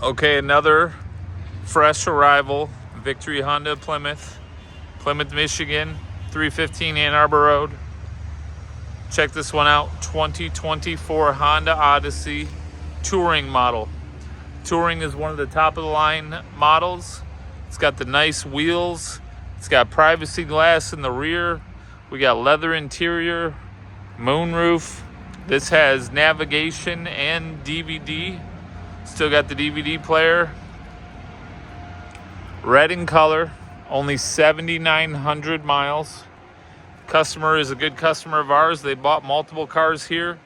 Okay, another fresh arrival, Victory Honda Plymouth, Michigan, 315 Ann Arbor Road. Check this one out, 2024 Honda Odyssey Touring model. Touring is one of the top of the line models. It's got the nice wheels. It's got privacy glass in the rear. We got leather interior, moonroof. This has navigation and DVD. Still got the DVD player. Red in color, only 7,900 miles. Customer is a good customer of ours. They bought multiple cars here.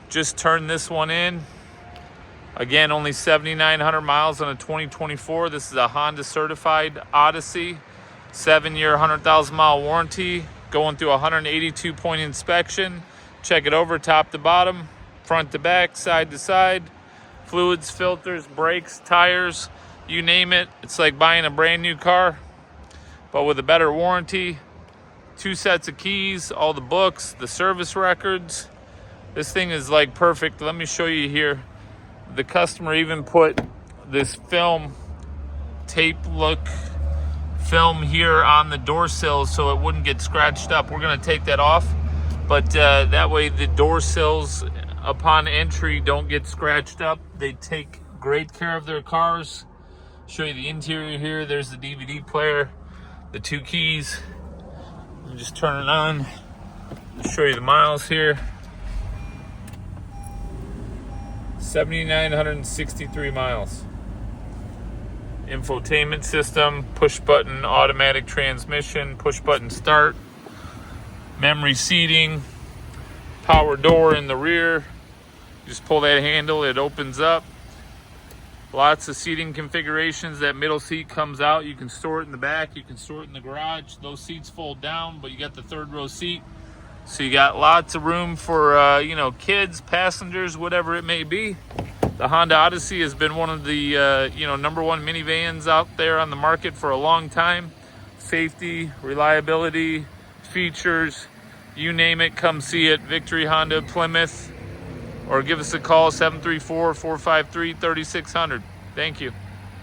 Just turned this one in. Again, only 7,900 miles on a 2024. This is a Honda certified Odyssey. 7-year, 100,000 mile warranty. Going through a 182 point inspection. Check it over top to bottom, front to back, side to side. Fluids, filters, brakes, tires, you name it. It's like buying a brand new car, but with a better warranty. 2 sets of keys, all the books, the service records. This thing is like perfect. Let me show you here. The customer even put this tape look film here on the door sills so it wouldn't get scratched up. We're gonna take that off, but that way the door sills upon entry don't get scratched up. They take great care of their cars. Show you the interior here. There's the DVD player, the 2 keys. You just turn it on. Show you the miles here. 7,963 miles. Infotainment system, push button automatic transmission, push button start, memory seating, power door in the rear. Just pull that handle, it opens up. Lots of seating configurations. That middle seat comes out. You can store it in the back. You can store it in the garage. Those seats fold down, but you got the 3rd row seat. So you got lots of room for, kids, passengers, whatever it may be. The Honda Odyssey has been one of the, #1 minivans out there on the market for a long time. Safety, reliability, features, you name it, come see it. Victory Honda Plymouth. Or give us a call, 734-453-3600. Thank you.